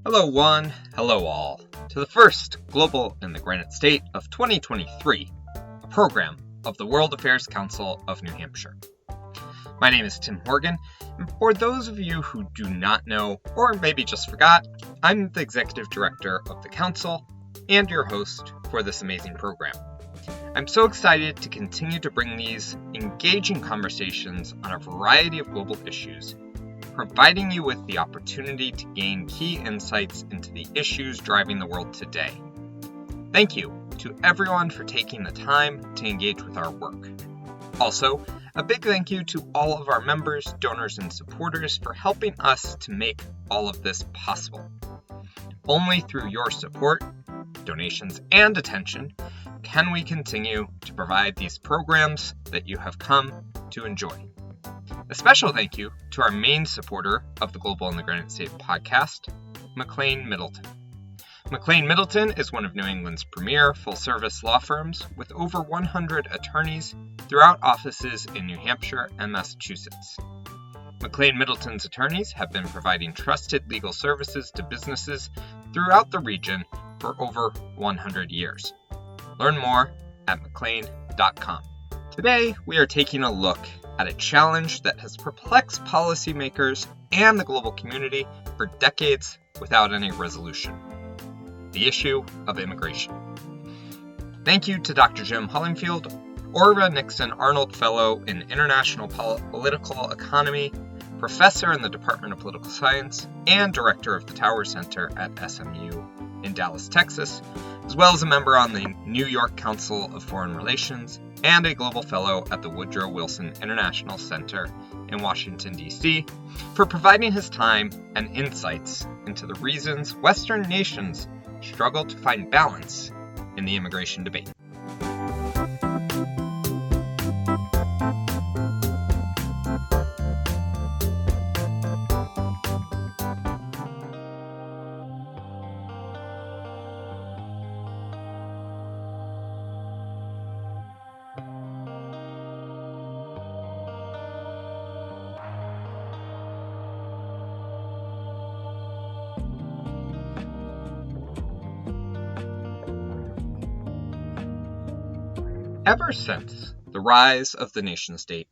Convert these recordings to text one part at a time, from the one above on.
Hello one, hello all, to the first Global in the Granite State of 2023, a program of the World Affairs Council of New Hampshire. My name is Tim Horgan, and for those of you who do not know, or maybe just forgot, I'm the Executive Director of the Council and your host for this amazing program. I'm so excited to continue to bring these engaging conversations on a variety of global issues, providing you with the opportunity to gain key insights into the issues driving the world today. Thank you to everyone for taking the time to engage with our work. Also, a big thank you to all of our members, donors, and supporters for helping us to make all of this possible. Only through your support, donations, and attention can we continue to provide these programs that you have come to enjoy. A special thank you to our main supporter of the Global in the Granite State podcast, McLean Middleton. McLean Middleton is one of New England's premier full-service law firms with over 100 attorneys throughout offices in New Hampshire and Massachusetts. McLean Middleton's attorneys have been providing trusted legal services to businesses throughout the region for over 100 years. Learn more at mclean.com. Today, we are taking a look at a challenge that has perplexed policymakers and the global community for decades without any resolution: the issue of immigration. Thank you to Dr. Jim Hollifield, Orva Nixon Arnold Fellow in International Political Economy, Professor in the Department of Political Science, and Director of the Tower Center at SMU in Dallas, Texas, as well as a member on the New York Council of Foreign Relations and a Global Fellow at the Woodrow Wilson International Center in Washington, D.C., for providing his time and insights into the reasons Western nations struggle to find balance in the immigration debate. Ever since the rise of the nation-state,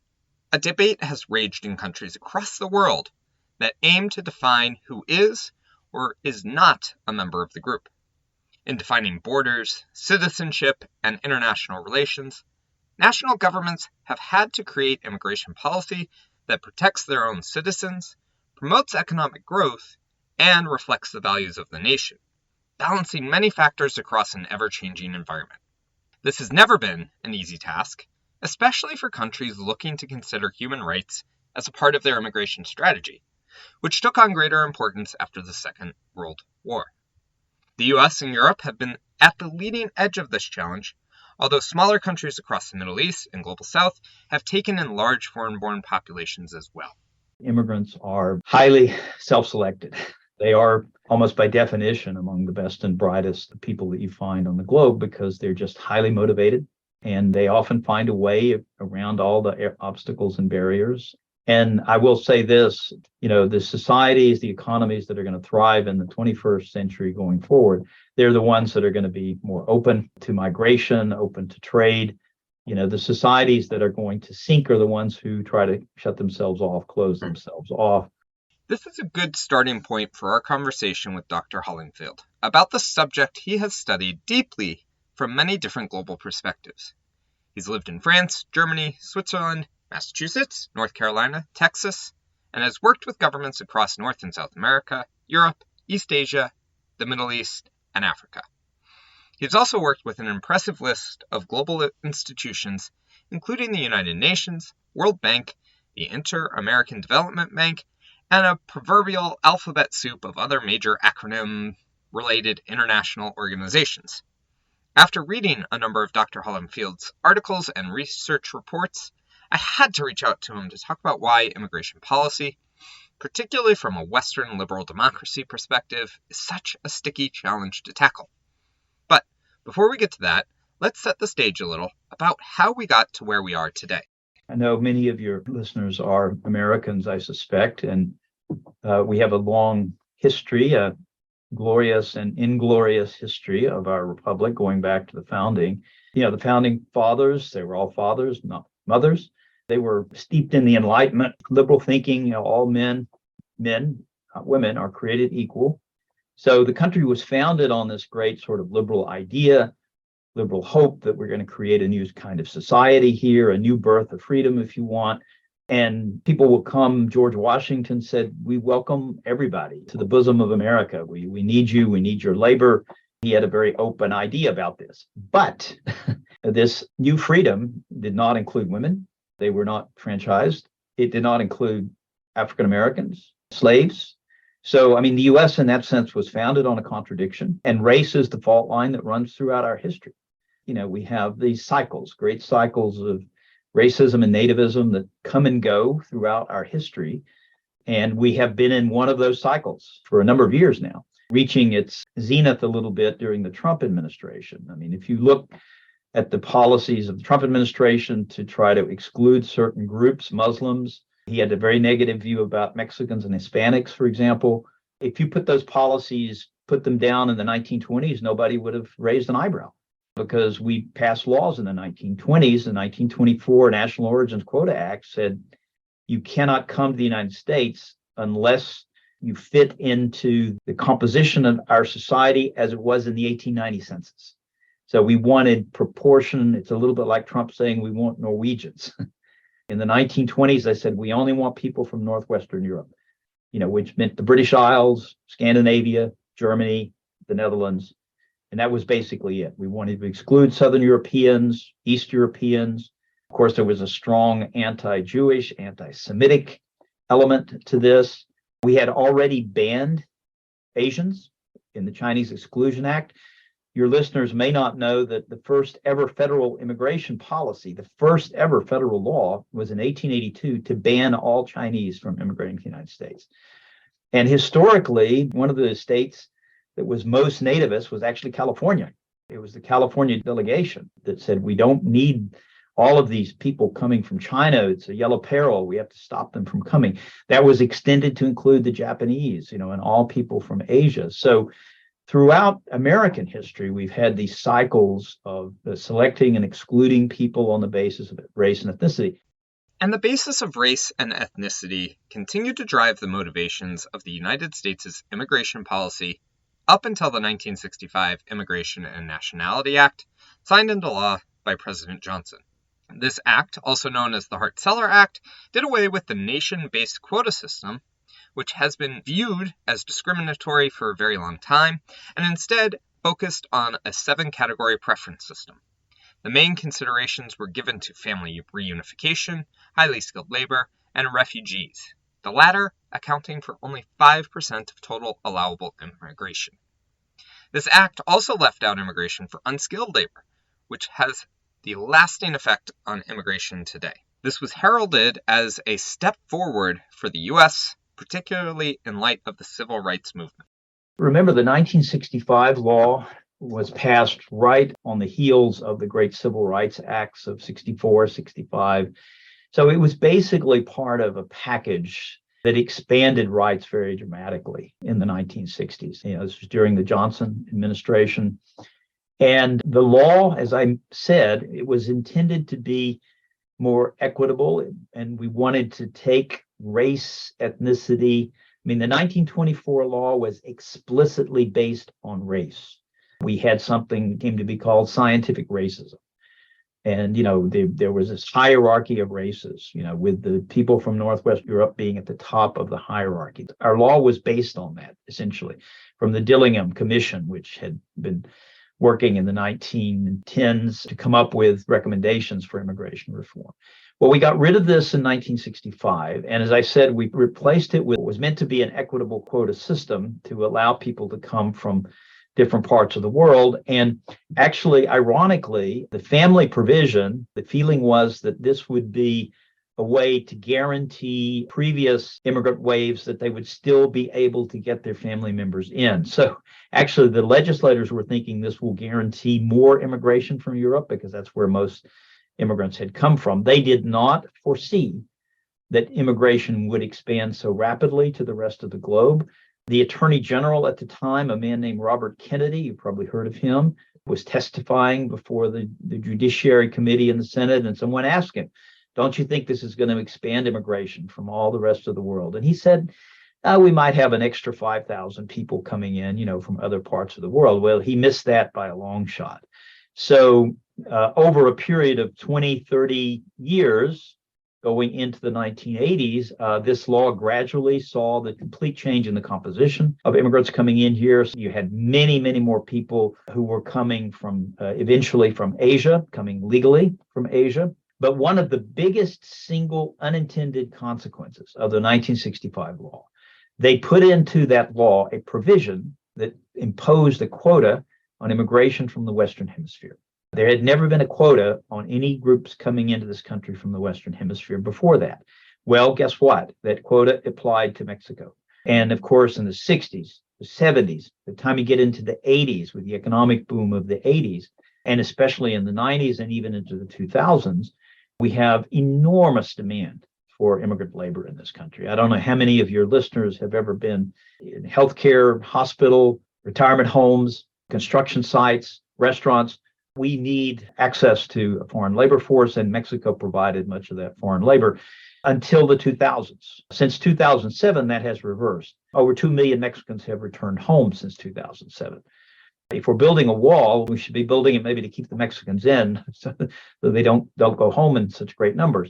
a debate has raged in countries across the world that aim to define who is or is not a member of the group. In defining borders, citizenship, and international relations, national governments have had to create immigration policy that protects their own citizens, promotes economic growth, and reflects the values of the nation, balancing many factors across an ever-changing environment. This has never been an easy task, especially for countries looking to consider human rights as a part of their immigration strategy, which took on greater importance after the Second World War. The US and Europe have been at the leading edge of this challenge, although smaller countries across the Middle East and Global South have taken in large foreign-born populations as well. Immigrants are highly self-selected. They are almost by definition among the best and brightest people that you find on the globe because they're just highly motivated, and they often find a way around all the obstacles and barriers. And I will say this, the societies, the economies that are going to thrive in the 21st century going forward, they're the ones that are going to be more open to migration, open to trade. The societies that are going to sink are the ones who try to shut themselves off, close themselves off. This is a good starting point for our conversation with Dr. Hollifield about the subject he has studied deeply from many different global perspectives. He's lived in France, Germany, Switzerland, Massachusetts, North Carolina, Texas, and has worked with governments across North and South America, Europe, East Asia, the Middle East, and Africa. He's also worked with an impressive list of global institutions, including the United Nations, World Bank, the Inter-American Development Bank, and a proverbial alphabet soup of other major acronym-related international organizations. After reading a number of Dr. Hollifield's articles and research reports, I had to reach out to him to talk about why immigration policy, particularly from a Western liberal democracy perspective, is such a sticky challenge to tackle. But before we get to that, let's set the stage a little about how we got to where we are today. I know many of your listeners are Americans, I suspect, and we have a long history. glorious and inglorious history of our republic, going back to the founding. The founding fathers, they were all fathers, not mothers. They were steeped in the Enlightenment, liberal thinking. All men, not women, are created equal. So the country was founded on this great sort of liberal idea, liberal hope that we're going to create a new kind of society here, a new birth of freedom, if you want. And people will come. George Washington said, we welcome everybody to the bosom of America. We need you. We need your labor. He had a very open idea about this. But this new freedom did not include women. They were not franchised. It did not include African Americans, slaves. So, the U.S. in that sense was founded on a contradiction, and race is the fault line that runs throughout our history. We have these cycles, great cycles of racism and nativism that come and go throughout our history. And we have been in one of those cycles for a number of years now, reaching its zenith a little bit during the Trump administration. If you look at the policies of the Trump administration to try to exclude certain groups, Muslims, he had a very negative view about Mexicans and Hispanics, for example. If you put those policies, put them down in the 1920s, nobody would have raised an eyebrow, because we passed laws in the 1920s. The 1924 National Origins Quota Act said you cannot come to the United States unless you fit into the composition of our society as it was in the 1890 census. So we wanted proportion. It's a little bit like Trump saying we want Norwegians. In the 1920s, I said, we only want people from Northwestern Europe, which meant the British Isles, Scandinavia, Germany, the Netherlands. And that was basically it. We wanted to exclude Southern Europeans, East Europeans. Of course, there was a strong anti-Jewish, anti-Semitic element to this. We had already banned Asians in the Chinese Exclusion Act. Your listeners may not know that the first ever federal immigration policy, the first ever federal law, was in 1882 to ban all Chinese from immigrating to the United States. And historically, one of the states that was most nativist was actually California. It was the California delegation that said, we don't need all of these people coming from China. It's a yellow peril. We have to stop them from coming. That was extended to include the Japanese, and all people from Asia. So throughout American history, we've had these cycles of selecting and excluding people on the basis of race and ethnicity. And the basis of race and ethnicity continued to drive the motivations of the United States' immigration policy up until the 1965 Immigration and Nationality Act, signed into law by President Johnson. This act, also known as the Hart-Celler Act, did away with the nation-based quota system, which has been viewed as discriminatory for a very long time, and instead focused on a 7-category preference system. The main considerations were given to family reunification, highly skilled labor, and refugees, the latter accounting for only 5% of total allowable immigration. This act also left out immigration for unskilled labor, which has the lasting effect on immigration today. This was heralded as a step forward for the U.S., particularly in light of the civil rights movement. Remember, the 1965 law was passed right on the heels of the great civil rights acts of 64, 65. So it was basically part of a package that expanded rights very dramatically in the 1960s. This was during the Johnson administration. And the law, as I said, it was intended to be more equitable, and we wanted to take race, ethnicity. The 1924 law was explicitly based on race. We had something that came to be called scientific racism. And, there was this hierarchy of races, with the people from Northwest Europe being at the top of the hierarchy. Our law was based on that, essentially, from the Dillingham Commission, which had been working in the 1910s to come up with recommendations for immigration reform. Well, we got rid of this in 1965. And as I said, we replaced it with what was meant to be an equitable quota system to allow people to come from different parts of the world. And actually, ironically, the family provision, the feeling was that this would be a way to guarantee previous immigrant waves that they would still be able to get their family members in. So actually, the legislators were thinking this will guarantee more immigration from Europe, because that's where most immigrants had come from. They did not foresee that immigration would expand so rapidly to the rest of the globe. The Attorney General at the time, a man named Robert Kennedy, you probably heard of him, was testifying before the Judiciary Committee in the Senate, and someone asked him, don't you think this is going to expand immigration from all the rest of the world? And he said, we might have an extra 5,000 people coming in, from other parts of the world. Well, he missed that by a long shot. So over a period of 20, 30 years, going into the 1980s, this law gradually saw the complete change in the composition of immigrants coming in here. So you had many, many more people who were coming from, eventually from Asia, coming legally from Asia. But one of the biggest single unintended consequences of the 1965 law, they put into that law a provision that imposed a quota on immigration from the Western Hemisphere. There had never been a quota on any groups coming into this country from the Western Hemisphere before that. Well, guess what? That quota applied to Mexico. And of course, in the 60s, the 70s, the time you get into the 80s with the economic boom of the 80s, and especially in the 90s and even into the 2000s, we have enormous demand for immigrant labor in this country. I don't know how many of your listeners have ever been in healthcare, hospital, retirement homes, construction sites, restaurants. We need access to a foreign labor force, and Mexico provided much of that foreign labor until the 2000s. Since 2007, that has reversed. Over 2 million Mexicans have returned home since 2007. If we're building a wall, we should be building it maybe to keep the Mexicans in so they don't go home in such great numbers.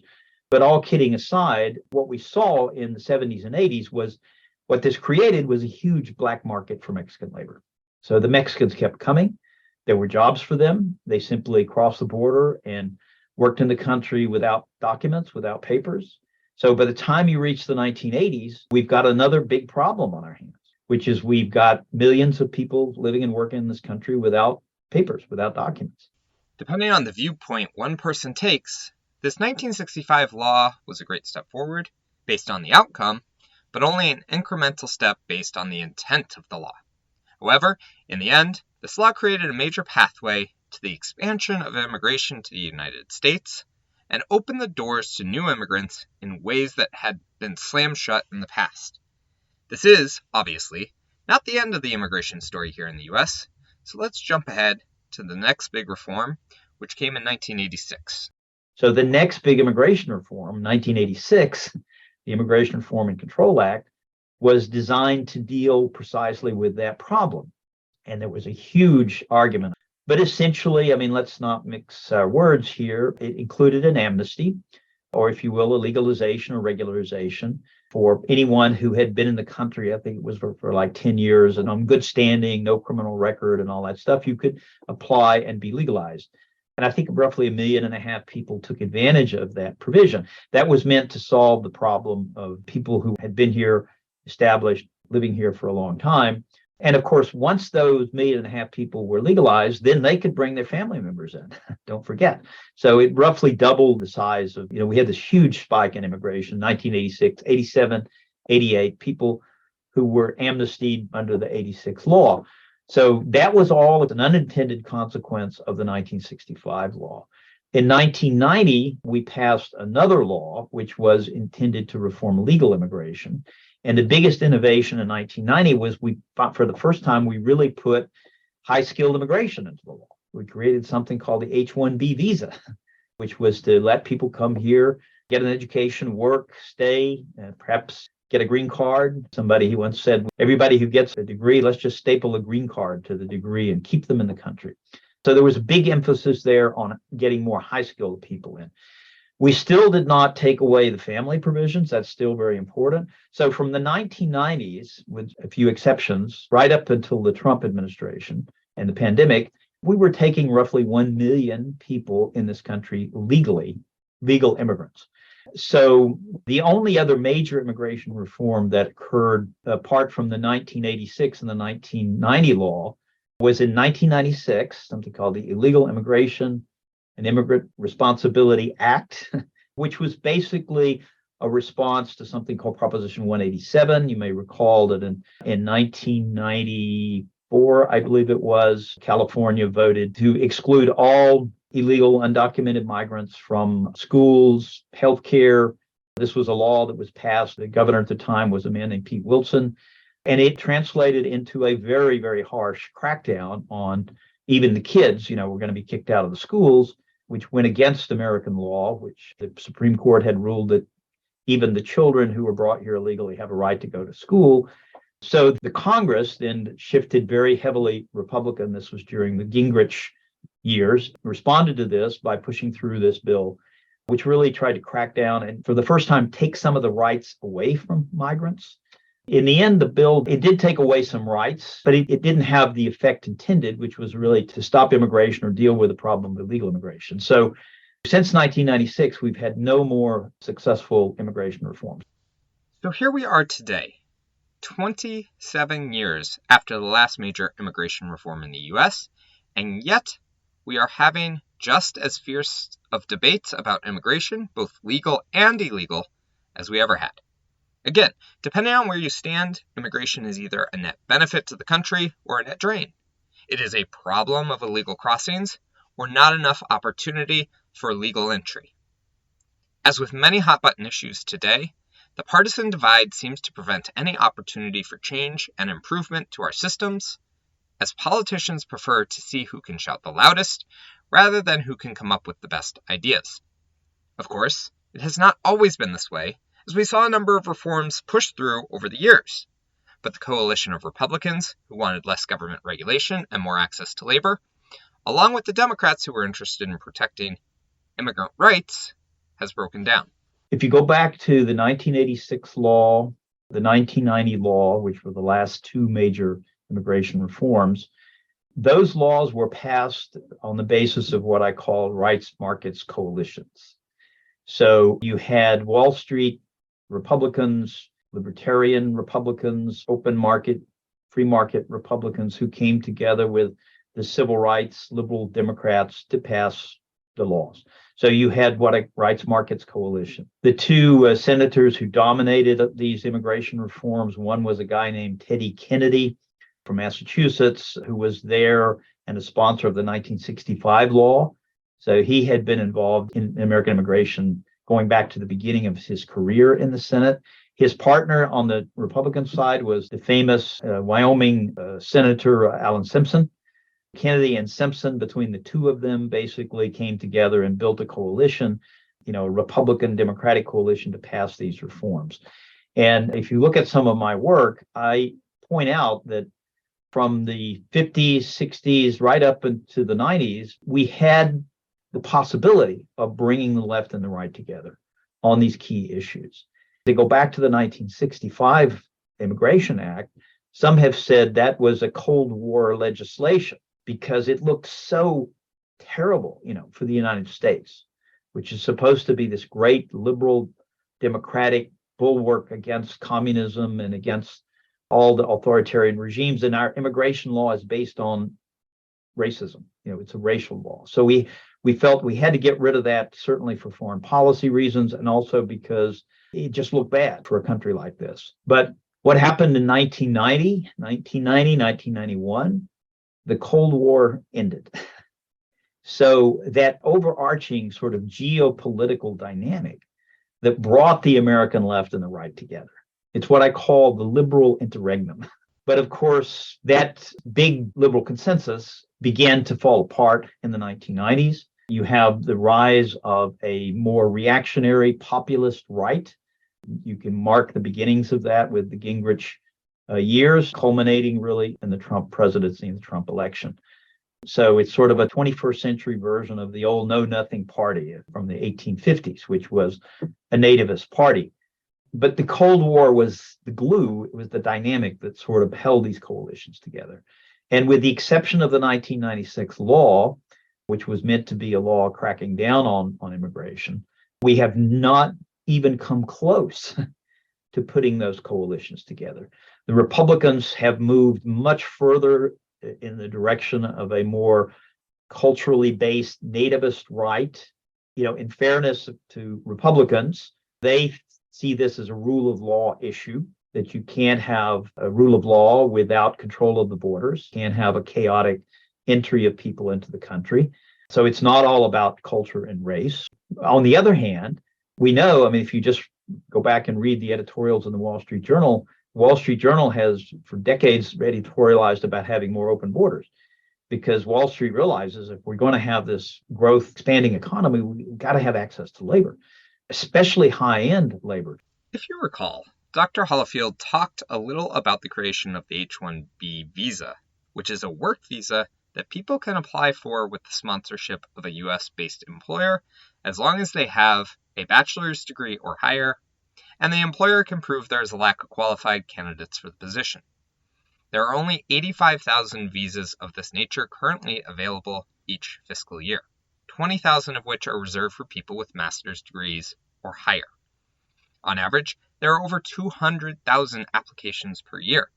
But all kidding aside, what we saw in the 70s and 80s was what this created was a huge black market for Mexican labor. So the Mexicans kept coming. There were jobs for them. They simply crossed the border and worked in the country without documents, without papers. So by the time you reach the 1980s, we've got another big problem on our hands, which is we've got millions of people living and working in this country without papers, without documents. Depending on the viewpoint one person takes, this 1965 law was a great step forward based on the outcome, but only an incremental step based on the intent of the law. However, in the end, this law created a major pathway to the expansion of immigration to the United States and opened the doors to new immigrants in ways that had been slammed shut in the past. This is, obviously, not the end of the immigration story here in the US, so let's jump ahead to the next big reform, which came in 1986. So the next big immigration reform, 1986, the Immigration Reform and Control Act, was designed to deal precisely with that problem. And there was a huge argument. But essentially, let's not mix our words here. It included an amnesty, or if you will, a legalization or regularization for anyone who had been in the country. I think it was for like 10 years and on good standing, no criminal record and all that stuff. You could apply and be legalized. And I think roughly 1.5 million people took advantage of that provision. That was meant to solve the problem of people who had been here, established, living here for a long time. And of course, once those 1.5 million people were legalized, then they could bring their family members in. Don't forget. So it roughly doubled the size of, we had this huge spike in immigration, 1986, 87, 88, people who were amnestied under the 86 law. So that was all an unintended consequence of the 1965 law. In 1990, we passed another law, which was intended to reform legal immigration. And the biggest innovation in 1990 was for the first time, we really put high-skilled immigration into the law. We created something called the H-1B visa, which was to let people come here, get an education, work, stay, and perhaps get a green card. Somebody who once said, everybody who gets a degree, let's just staple a green card to the degree and keep them in the country. So there was a big emphasis there on getting more high-skilled people in. We still did not take away the family provisions. That's still very important. So from the 1990s, with a few exceptions, right up until the Trump administration and the pandemic, we were taking roughly 1 million people in this country legally, legal immigrants. So the only other major immigration reform that occurred apart from the 1986 and the 1990 law was in 1996, something called the Illegal Immigration and Immigrant Responsibility Act, which was basically a response to something called Proposition 187. You may recall that in 1994, I believe it was, California voted to exclude all illegal undocumented migrants from schools, healthcare. This was a law that was passed. The governor at the time was a man named Pete Wilson. And it translated into a very, very harsh crackdown on even the kids. Were going to be kicked out of the schools, which went against American law, which the Supreme Court had ruled that even the children who were brought here illegally have a right to go to school. So the Congress then shifted very heavily Republican. This was during the Gingrich years, responded to this by pushing through this bill, which really tried to crack down and for the first time take some of the rights away from migrants. In the end, the bill, it did take away some rights, but it didn't have the effect intended, which was really to stop immigration or deal with the problem of illegal immigration. So since 1996, we've had no more successful immigration reforms. So here we are today, 27 years after the last major immigration reform in the U.S., and yet we are having just as fierce of debates about immigration, both legal and illegal, as we ever had. Again, depending on where you stand, immigration is either a net benefit to the country or a net drain. It is a problem of illegal crossings or not enough opportunity for legal entry. As with many hot-button issues today, the partisan divide seems to prevent any opportunity for change and improvement to our systems, as politicians prefer to see who can shout the loudest rather than who can come up with the best ideas. Of course, it has not always been this way, as we saw a number of reforms pushed through over the years. But the coalition of Republicans, who wanted less government regulation and more access to labor, along with the Democrats who were interested in protecting immigrant rights, has broken down. If you go back to the 1986 law, the 1990 law, which were the last two major immigration reforms, those laws were passed on the basis of what I call rights markets coalitions. So you had Wall Street Republicans, libertarian Republicans, open market, free market Republicans who came together with the civil rights liberal Democrats to pass the laws. So you had what a rights markets coalition. The two senators who dominated these immigration reforms, one was a guy named Teddy Kennedy from Massachusetts, who was there and a sponsor of the 1965 law. So he had been involved in American immigration going back to the beginning of his career in the Senate. His partner on the Republican side was the famous Wyoming Senator Alan Simpson. Kennedy and Simpson, between the two of them, basically came together and built a coalition, a Republican Democratic coalition to pass these reforms. And if you look at some of my work, I point out that from the 50s, 60s, right up into the 90s, we had the possibility of bringing the left and the right together on these key issues. To go back to the 1965 Immigration Act, some have said that was a Cold War legislation because it looked so terrible, for the United States, which is supposed to be this great liberal democratic bulwark against communism and against all the authoritarian regimes. And our immigration law is based on racism. It's a racial law. So we felt we had to get rid of that, certainly for foreign policy reasons, and also because it just looked bad for a country like this. But what happened in 1991, the Cold War ended. So that overarching sort of geopolitical dynamic that brought the American left and the right together. It's what I call the liberal interregnum. But of course, that big liberal consensus began to fall apart in the 1990s. You have the rise of a more reactionary populist right. You can mark the beginnings of that with the Gingrich years, culminating really in the Trump presidency and the Trump election. So it's sort of a 21st century version of the old Know Nothing Party from the 1850s, which was a nativist party. But the Cold War was the glue, it was the dynamic that sort of held these coalitions together. And with the exception of the 1996 law, which was meant to be a law cracking down on immigration, we have not even come close to putting those coalitions together. The Republicans have moved much further in the direction of a more culturally based nativist right. In fairness to Republicans, they see this as a rule of law issue, that you can't have a rule of law without control of the borders, can't have a chaotic entry of people into the country. So it's not all about culture and race. On the other hand, we know, if you just go back and read the editorials in the Wall Street Journal, Wall Street Journal has for decades editorialized about having more open borders because Wall Street realizes if we're going to have this growth, expanding economy, we've got to have access to labor, especially high-end labor. If you recall, Dr. Hollifield talked a little about the creation of the H-1B visa, which is a work visa that people can apply for with the sponsorship of a U.S.-based employer as long as they have a bachelor's degree or higher, and the employer can prove there is a lack of qualified candidates for the position. There are only 85,000 visas of this nature currently available each fiscal year, 20,000 of which are reserved for people with master's degrees or higher. On average, there are over 200,000 applications per year,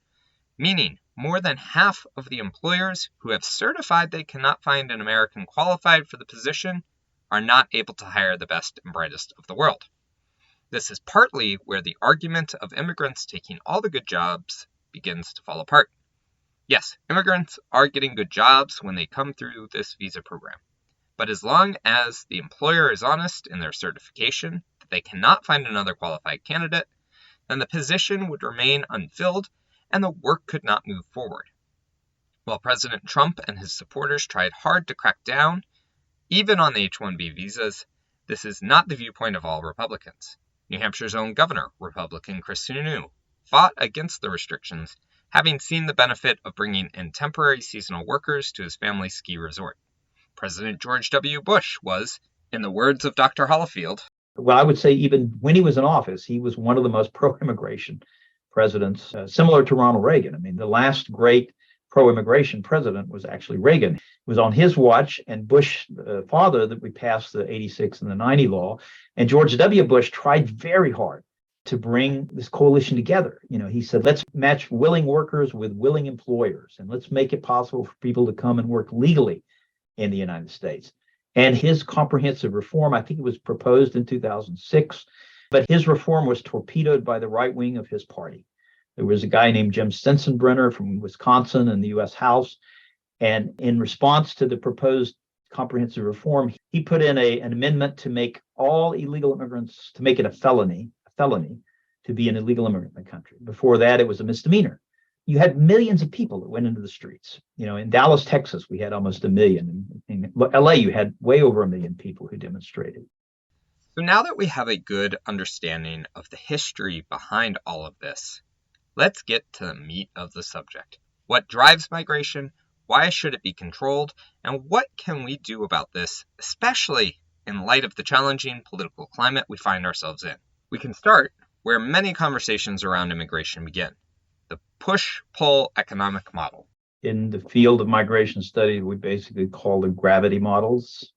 meaning more than half of the employers who have certified they cannot find an American qualified for the position are not able to hire the best and brightest of the world. This is partly where the argument of immigrants taking all the good jobs begins to fall apart. Yes, immigrants are getting good jobs when they come through this visa program. But as long as the employer is honest in their certification that they cannot find another qualified candidate, then the position would remain unfilled and the work could not move forward. While President Trump and his supporters tried hard to crack down, even on the H-1B visas, this is not the viewpoint of all Republicans. New Hampshire's own governor, Republican Chris Sununu, fought against the restrictions, having seen the benefit of bringing in temporary seasonal workers to his family's ski resort. President George W. Bush was, in the words of Dr. Hollifield, well, I would say even when he was in office, he was one of the most pro-immigration presidents, similar to Ronald Reagan. I mean, the last great pro-immigration president was actually Reagan. It was on his watch and Bush father that we passed the 86 and the 90 law. And George W. Bush tried very hard to bring this coalition together. You know, he said, let's match willing workers with willing employers, and let's make it possible for people to come and work legally in the United States. And his comprehensive reform, I think it was proposed in 2006, but his reform was torpedoed by the right wing of his party. There was a guy named Jim Sensenbrenner from Wisconsin in the U.S. House. And in response to the proposed comprehensive reform, he put in an amendment to make all illegal immigrants, to make it a felony to be an illegal immigrant in the country. Before that, it was a misdemeanor. You had millions of people that went into the streets. You know, in Dallas, Texas, we had almost 1 million. In LA, you had way over 1 million people who demonstrated. So now that we have a good understanding of the history behind all of this, let's get to the meat of the subject. What drives migration? Why should it be controlled? And what can we do about this, especially in light of the challenging political climate we find ourselves in? We can start where many conversations around immigration begin, the push-pull economic model. In the field of migration studies, we basically call the gravity models.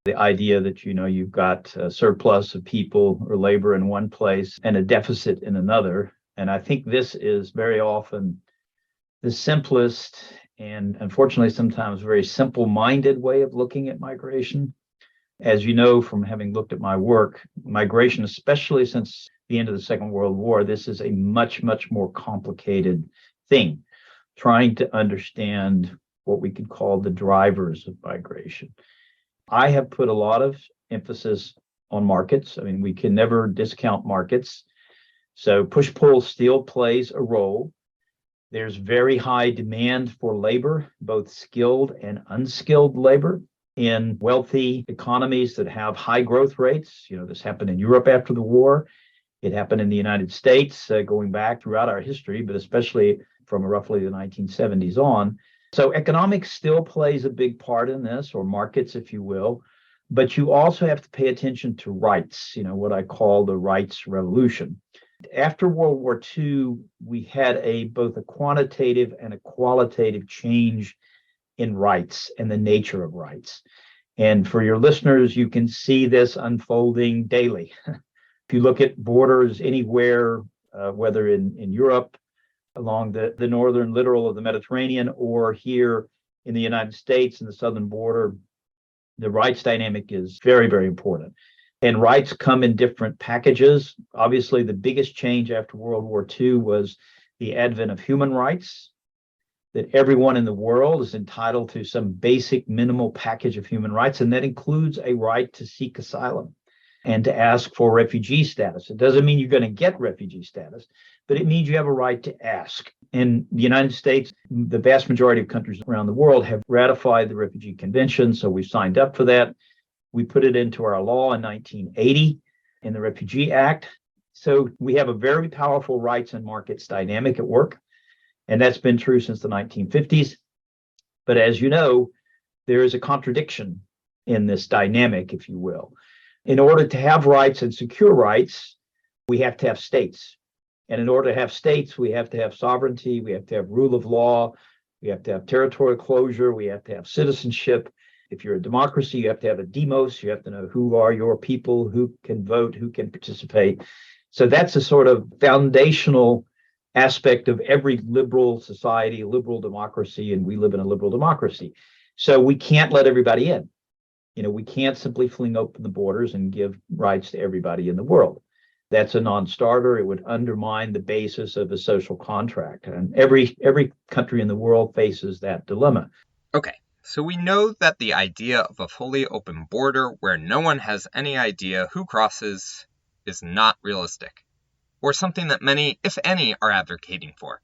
The idea that, you know, you've got a surplus of people or labor in one place and a deficit in another. And I think this is very often the simplest and unfortunately sometimes very simple-minded way of looking at migration. As you know from having looked at my work, migration, especially since the end of the Second World War, this is a much, much more complicated thing, trying to understand what we could call the drivers of migration. I have put a lot of emphasis on markets. I mean, we can never discount markets. So push-pull still plays a role. There's very high demand for labor, both skilled and unskilled labor, in wealthy economies that have high growth rates. You know, this happened in Europe after the war. It happened in the United States going back throughout our history, but especially from roughly the 1970s on. So economics still plays a big part in this, or markets, if you will. But you also have to pay attention to rights, you know, what I call the rights revolution. After World War II, we had both a quantitative and a qualitative change in rights and the nature of rights. And for your listeners, you can see this unfolding daily. If you look at borders anywhere, whether in Europe, along the northern littoral of the Mediterranean, or here in the United States in the southern border, the rights dynamic is very, very important. And rights come in different packages. Obviously, the biggest change after World War II was the advent of human rights, that everyone in the world is entitled to some basic minimal package of human rights, and that includes a right to seek asylum and to ask for refugee status. It doesn't mean you're going to get refugee status, but it means you have a right to ask. In the United States, the vast majority of countries around the world have ratified the Refugee Convention, so we've signed up for that. We put it into our law in 1980 in the Refugee Act. So we have a very powerful rights and markets dynamic at work, and that's been true since the 1950s. But as you know, there is a contradiction in this dynamic, if you will. In order to have rights and secure rights, we have to have states. And in order to have states, we have to have sovereignty, we have to have rule of law, we have to have territorial closure, we have to have citizenship. If you're a democracy, you have to have a demos, you have to know who are your people, who can vote, who can participate. So that's a sort of foundational aspect of every liberal society, liberal democracy, and we live in a liberal democracy. So we can't let everybody in. We can't simply fling open the borders and give rights to everybody in the world. That's a non-starter. It would undermine the basis of a social contract. And every country in the world faces that dilemma. Okay, so we know that the idea of a fully open border where no one has any idea who crosses is not realistic, or something that many, if any, are advocating for.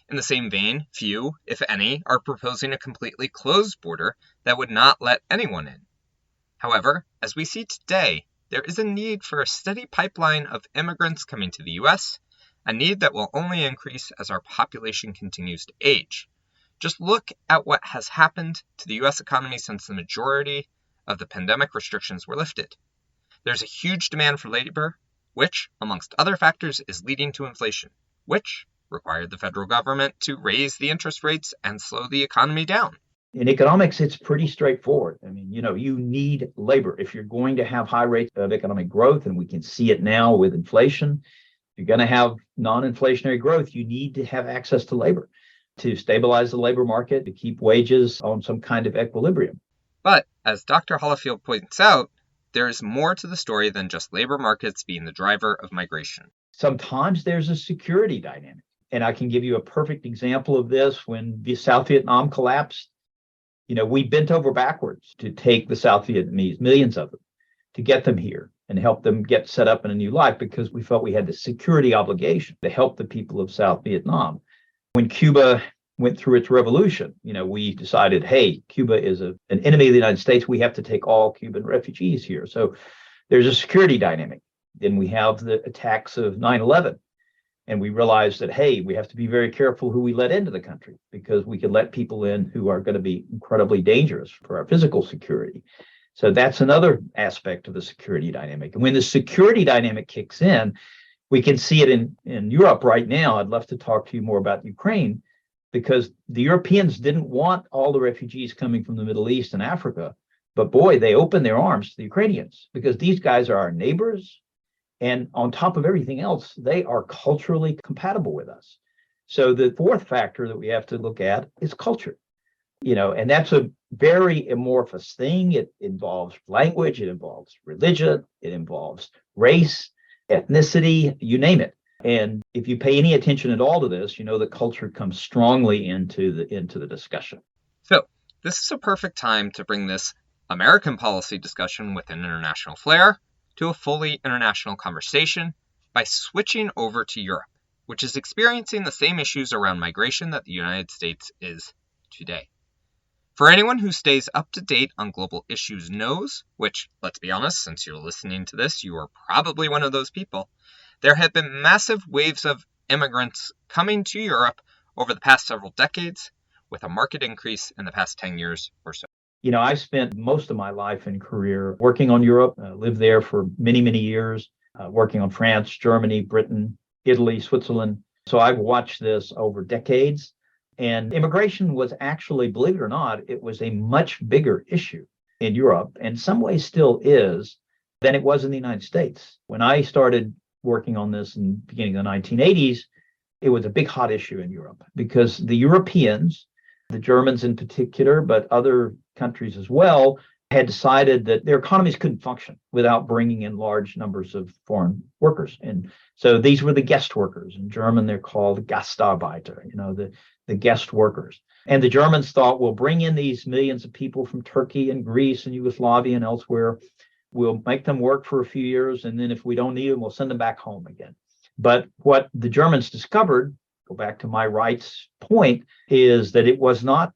In the same vein, few, if any, are proposing a completely closed border that would not let anyone in. However, as we see today, there is a need for a steady pipeline of immigrants coming to the U.S., a need that will only increase as our population continues to age. Just look at what has happened to the U.S. economy since the majority of the pandemic restrictions were lifted. There's a huge demand for labor, which, amongst other factors, is leading to inflation, which required the federal government to raise the interest rates and slow the economy down. In economics, it's pretty straightforward. I mean, you need labor. If you're going to have high rates of economic growth, and we can see it now with inflation, if you're going to have non-inflationary growth, you need to have access to labor to stabilize the labor market, to keep wages on some kind of equilibrium. But, as Dr. Hollifield points out, there is more to the story than just labor markets being the driver of migration. Sometimes there's a security dynamic. And I can give you a perfect example of this. When the South Vietnam collapsed, we bent over backwards to take the South Vietnamese, millions of them, to get them here and help them get set up in a new life, because we felt we had the security obligation to help the people of South Vietnam. When Cuba went through its revolution, we decided, hey, Cuba is an enemy of the United States. We have to take all Cuban refugees here. So there's a security dynamic. Then we have the attacks of 9/11. And we realized that, hey, we have to be very careful who we let into the country, because we could let people in who are going to be incredibly dangerous for our physical security. So that's another aspect of the security dynamic. And when the security dynamic kicks in, we can see it in Europe right now. I'd love to talk to you more about Ukraine, because the Europeans didn't want all the refugees coming from the Middle East and Africa. But boy, they opened their arms to the Ukrainians, because these guys are our neighbors. And on top of everything else, they are culturally compatible with us. So the fourth factor that we have to look at is culture. And that's a very amorphous thing. It involves language, it involves religion, it involves race, ethnicity, you name it. And if you pay any attention at all to this, the culture comes strongly into the discussion. So this is a perfect time to bring this American policy discussion with an international flair to a fully international conversation by switching over to Europe, which is experiencing the same issues around migration that the United States is today. For anyone who stays up to date on global issues knows, which, let's be honest, since you're listening to this, you are probably one of those people, there have been massive waves of immigrants coming to Europe over the past several decades, with a marked increase in the past 10 years or so. I spent most of my life and career working on Europe, lived there for many, many years, working on France, Germany, Britain, Italy, Switzerland. So I've watched this over decades. And immigration was actually, believe it or not, it was a much bigger issue in Europe, and in some ways still is, than it was in the United States. When I started working on this in the beginning of the 1980s, it was a big hot issue in Europe, because the Europeans, the Germans in particular, but other countries as well, had decided that their economies couldn't function without bringing in large numbers of foreign workers. And so these were the guest workers. In German, they're called Gastarbeiter, the guest workers. And the Germans thought, we'll bring in these millions of people from Turkey and Greece and Yugoslavia and elsewhere. We'll make them work for a few years, and then if we don't need them, we'll send them back home again. But what the Germans discovered, go back to my rights point, is that it was not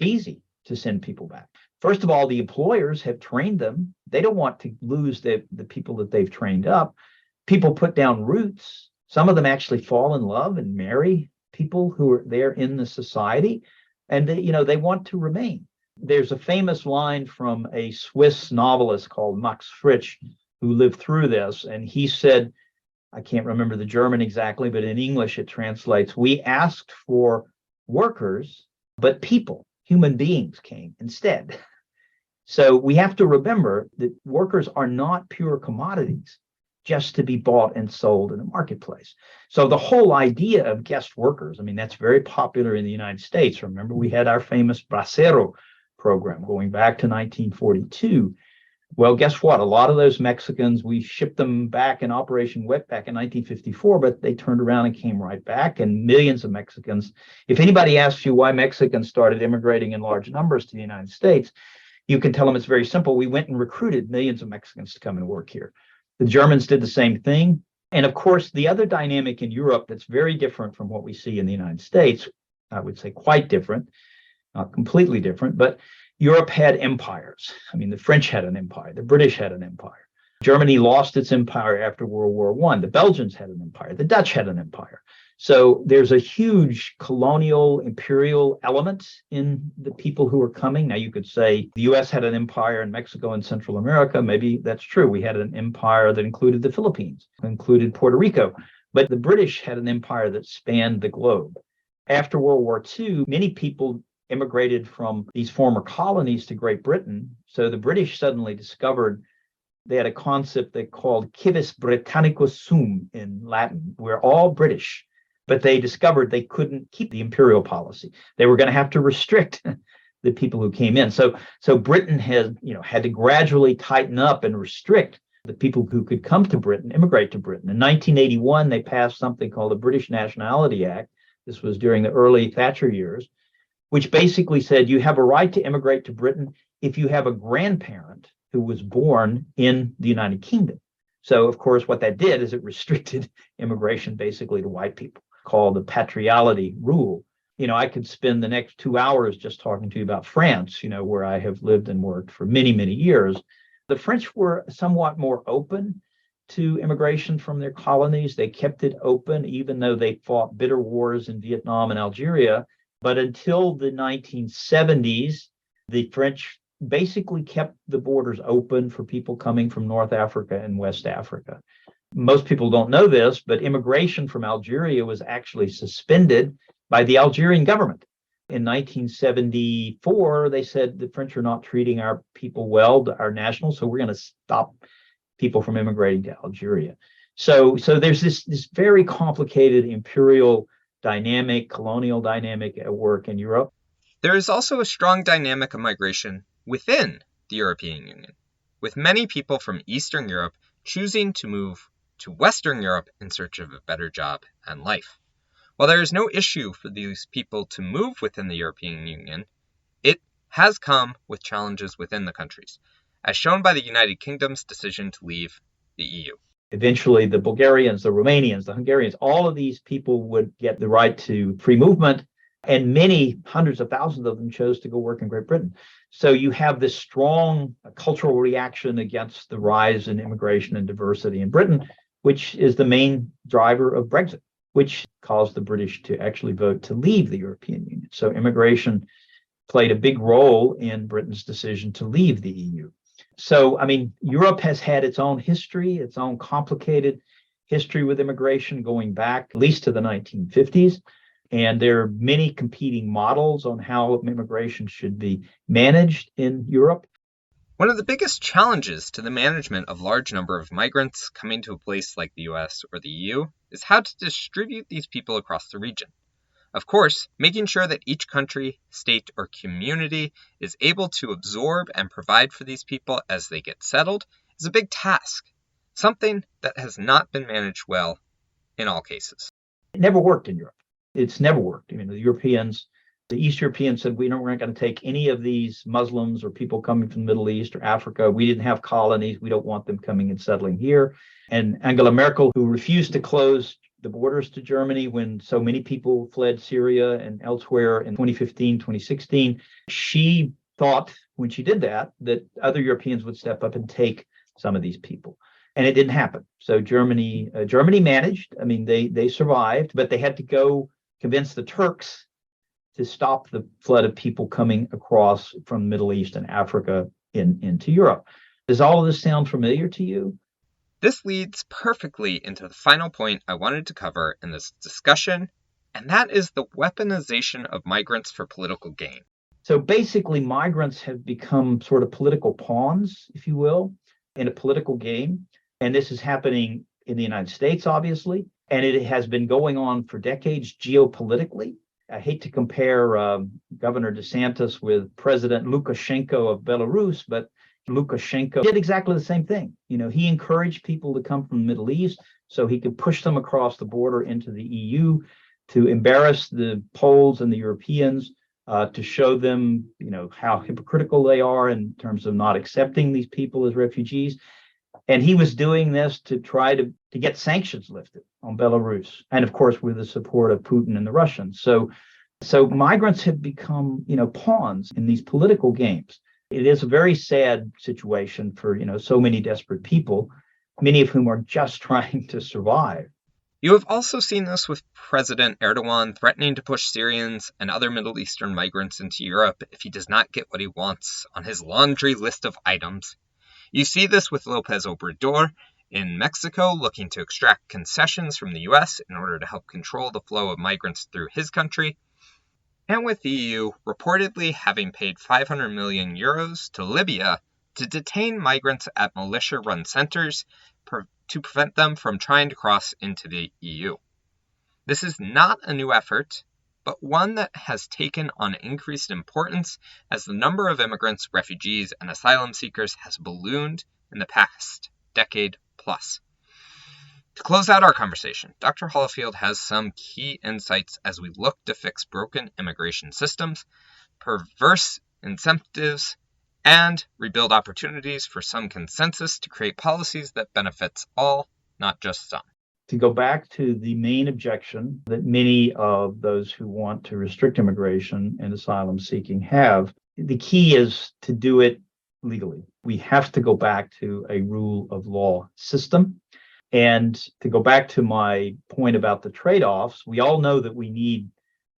easy to send people back. First of all, the employers have trained them. They don't want to lose the people that they've trained up. People put down roots. Some of them actually fall in love and marry people who are there in the society, and they want to remain. There's a famous line from a Swiss novelist called Max Frisch, who lived through this, and he said, I can't remember the German exactly, but in English it translates, we asked for workers, but people, human beings came instead. So we have to remember that workers are not pure commodities just to be bought and sold in the marketplace. So the whole idea of guest workers, I mean, that's very popular in the United States. Remember, we had our famous Bracero program going back to 1942. Well, guess what? A lot of those Mexicans, we shipped them back in Operation Wetback in 1954, but they turned around and came right back. And millions of Mexicans, if anybody asks you why Mexicans started immigrating in large numbers to the United States, you can tell them it's very simple. We went and recruited millions of Mexicans to come and work here. The Germans did the same thing. And of course, the other dynamic in Europe that's very different from what we see in the United States, I would say quite different, not completely different, but Europe had empires. I mean, the French had an empire, the British had an empire. Germany lost its empire after World War I. The Belgians had an empire, the Dutch had an empire. So there's a huge colonial, imperial element in the people who are coming. Now, you could say the US had an empire in Mexico and Central America. Maybe that's true. We had an empire that included the Philippines, included Puerto Rico. But the British had an empire that spanned the globe. After World War II, many people immigrated from these former colonies to Great Britain. So the British suddenly discovered they had a concept they called civis Britannicus sum in Latin. We're all British. But they discovered they couldn't keep the imperial policy. They were going to have to restrict the people who came in. So Britain had to gradually tighten up and restrict the people who could come to Britain, immigrate to Britain. In 1981, they passed something called the British Nationality Act. This was during the early Thatcher years, which basically said you have a right to immigrate to Britain if you have a grandparent who was born in the United Kingdom. So, of course, what that did is it restricted immigration basically to white people, called the patriality rule. I could spend the next 2 hours just talking to you about France, where I have lived and worked for many, many years. The French were somewhat more open to immigration from their colonies. They kept it open, even though they fought bitter wars in Vietnam and Algeria. But until the 1970s, the French basically kept the borders open for people coming from North Africa and West Africa. Most people don't know this, but immigration from Algeria was actually suspended by the Algerian government. In 1974, they said the French are not treating our people well, our nationals, so we're going to stop people from immigrating to Algeria. So there's this very complicated imperial dynamic, colonial dynamic at work in Europe. There is also a strong dynamic of migration within the European Union, with many people from Eastern Europe choosing to move to Western Europe in search of a better job and life. While there is no issue for these people to move within the European Union, it has come with challenges within the countries, as shown by the United Kingdom's decision to leave the EU. Eventually, the Bulgarians, the Romanians, the Hungarians, all of these people would get the right to free movement, and many hundreds of thousands of them chose to go work in Great Britain. So you have this strong cultural reaction against the rise in immigration and diversity in Britain, which is the main driver of Brexit, which caused the British to actually vote to leave the European Union. So immigration played a big role in Britain's decision to leave the EU. So, Europe has had its own history, its own complicated history with immigration going back at least to the 1950s. And there are many competing models on how immigration should be managed in Europe. One of the biggest challenges to the management of large number of migrants coming to a place like the US or the EU is how to distribute these people across the region. Of course, making sure that each country, state, or community is able to absorb and provide for these people as they get settled is a big task, something that has not been managed well in all cases. It never worked in Europe. It's never worked. The Europeans The East Europeans said, we're not going to take any of these Muslims or people coming from the Middle East or Africa. We didn't have colonies. We don't want them coming and settling here. And Angela Merkel, who refused to close the borders to Germany when so many people fled Syria and elsewhere in 2015, 2016, she thought when she did that other Europeans would step up and take some of these people. And it didn't happen. So Germany managed. I mean, they survived, but they had to go convince the Turks to stop the flood of people coming across from the Middle East and Africa into Europe. Does all of this sound familiar to you? This leads perfectly into the final point I wanted to cover in this discussion, and that is the weaponization of migrants for political gain. So basically, migrants have become sort of political pawns, if you will, in a political game. And this is happening in the United States, obviously, and it has been going on for decades geopolitically. I hate to compare Governor DeSantis with President Lukashenko of Belarus, but Lukashenko did exactly the same thing. You know, he encouraged people to come from the Middle East so he could push them across the border into the EU to embarrass the Poles and the Europeans, to show them, you know, how hypocritical they are in terms of not accepting these people as refugees. And he was doing this to try to get sanctions lifted on Belarus, and of course with the support of Putin and the Russians. So migrants have become, you know, pawns in these political games. It is a very sad situation for, you know, so many desperate people, many of whom are just trying to survive. You have also seen this with President Erdogan threatening to push Syrians and other Middle Eastern migrants into Europe if he does not get what he wants on his laundry list of items. You see this with López Obrador in Mexico looking to extract concessions from the US in order to help control the flow of migrants through his country, and with the EU reportedly having paid 500 million euros to Libya to detain migrants at militia-run centers to prevent them from trying to cross into the EU. This is not a new effort, but one that has taken on increased importance as the number of immigrants, refugees, and asylum seekers has ballooned in the past decade plus. To close out our conversation, Dr. Hollifield has some key insights as we look to fix broken immigration systems, perverse incentives, and rebuild opportunities for some consensus to create policies that benefits all, not just some. To go back to the main objection that many of those who want to restrict immigration and asylum seeking have, the key is to do it legally. We have to go back to a rule of law system. And to go back to my point about the trade-offs, we all know that we need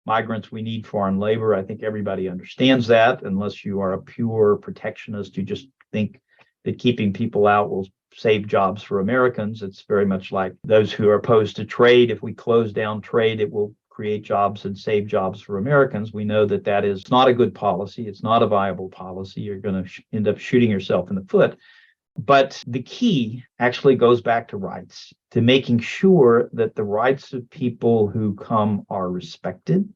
migrants, we need foreign labor. I think everybody understands that, unless you are a pure protectionist, you just think that keeping people out will save jobs for Americans. It's very much like those who are opposed to trade. If we close down trade, it will create jobs and save jobs for Americans. We know that that is not a good policy. It's not a viable policy. You're going to end up shooting yourself in the foot. But the key actually goes back to rights, to making sure that the rights of people who come are respected,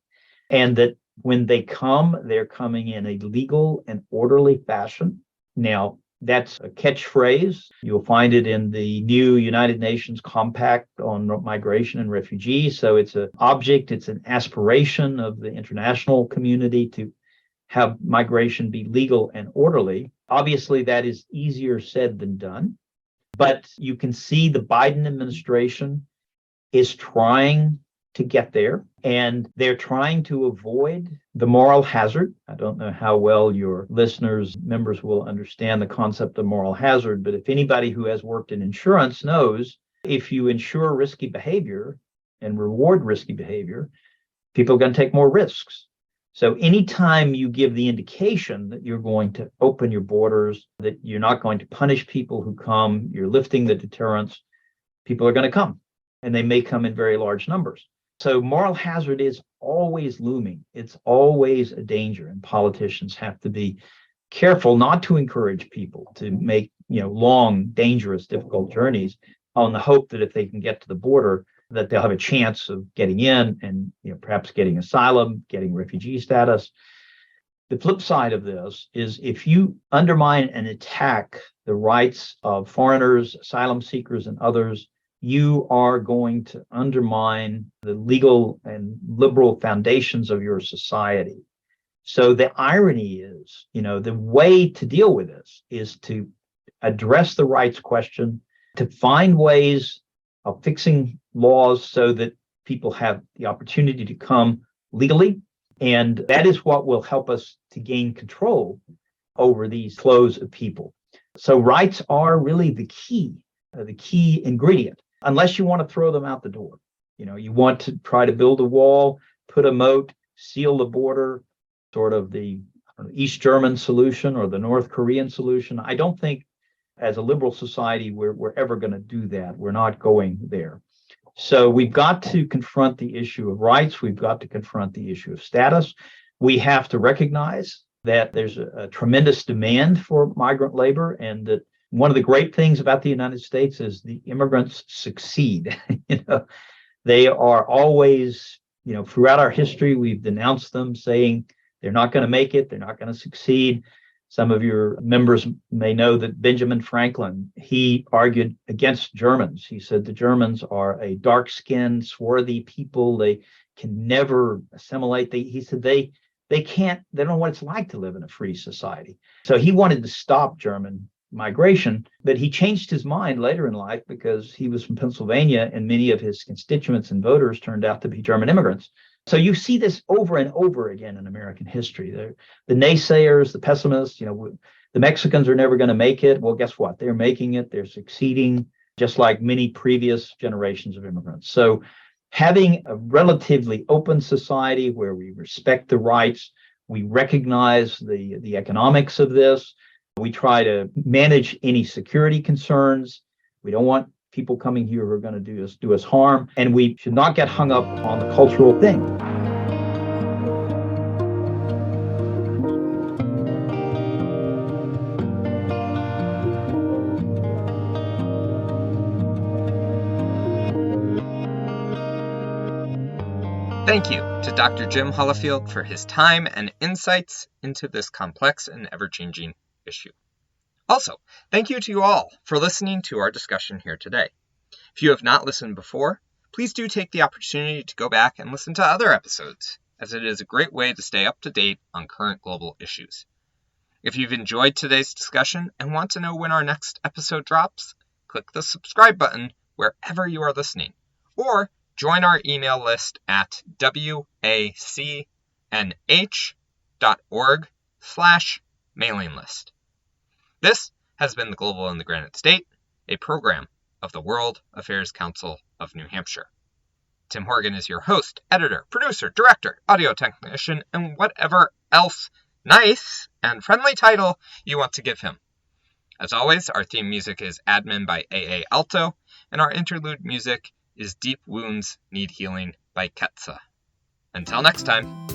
and that when they come, they're coming in a legal and orderly fashion. Now, that's a catchphrase. You'll find it in the new United Nations Compact on Migration and Refugees. So it's an object, it's an aspiration of the international community to have migration be legal and orderly. Obviously, that is easier said than done. But you can see the Biden administration is trying to get there, and they're trying to avoid the moral hazard. I don't know how well your listeners, members will understand the concept of moral hazard, but if anybody who has worked in insurance knows, if you insure risky behavior and reward risky behavior, people are going to take more risks. So anytime you give the indication that you're going to open your borders, that you're not going to punish people who come, you're lifting the deterrence, people are going to come, and they may come in very large numbers. So moral hazard is always looming. It's always a danger, and politicians have to be careful not to encourage people to make, long, dangerous, difficult journeys on the hope that if they can get to the border, that they'll have a chance of getting in and, perhaps getting asylum, getting refugee status. The flip side of this is if you undermine and attack the rights of foreigners, asylum seekers, and others you are going to undermine the legal and liberal foundations of your society. So the irony is, the way to deal with this is to address the rights question, to find ways of fixing laws so that people have the opportunity to come legally. And that is what will help us to gain control over these flows of people. So rights are really the key ingredient, unless you want to throw them out the door. You want to try to build a wall, put a moat, seal the border, sort of the East German solution or the North Korean solution. I don't think as a liberal society we're ever going to do that. We're not going there. So we've got to confront the issue of rights. We've got to confront the issue of status. We have to recognize that there's a tremendous demand for migrant labor, and that one of the great things about the United States is the immigrants succeed. They are always, throughout our history, we've denounced them, saying they're not going to make it, they're not going to succeed. Some of your members may know that Benjamin Franklin, he argued against Germans. He said the Germans are a dark-skinned, swarthy people. They can never assimilate. He said they don't know what it's like to live in a free society. So he wanted to stop German migration, but he changed his mind later in life because he was from Pennsylvania and many of his constituents and voters turned out to be German immigrants. So you see this over and over again in American history. The naysayers, the pessimists, the Mexicans are never going to make it. Well, guess what? They're making it. They're succeeding, just like many previous generations of immigrants. So having a relatively open society where we respect the rights, we recognize the economics of this, we try to manage any security concerns. We don't want people coming here who are going to do us harm, and we should not get hung up on the cultural thing. Thank you to Dr. Jim Hollifield for his time and insights into this complex and ever-changing issue. Also, thank you to you all for listening to our discussion here today. If you have not listened before, please do take the opportunity to go back and listen to other episodes, as it is a great way to stay up to date on current global issues. If you've enjoyed today's discussion and want to know when our next episode drops, click the subscribe button wherever you are listening, or join our email list at wacnh.org/mailing list. This has been the Global in the Granite State, a program of the World Affairs Council of New Hampshire. Tim Horgan is your host, editor, producer, director, audio technician, and whatever else nice and friendly title you want to give him. As always, our theme music is Admin by A.A. Alto, and our interlude music is Deep Wounds Need Healing by Ketsa. Until next time.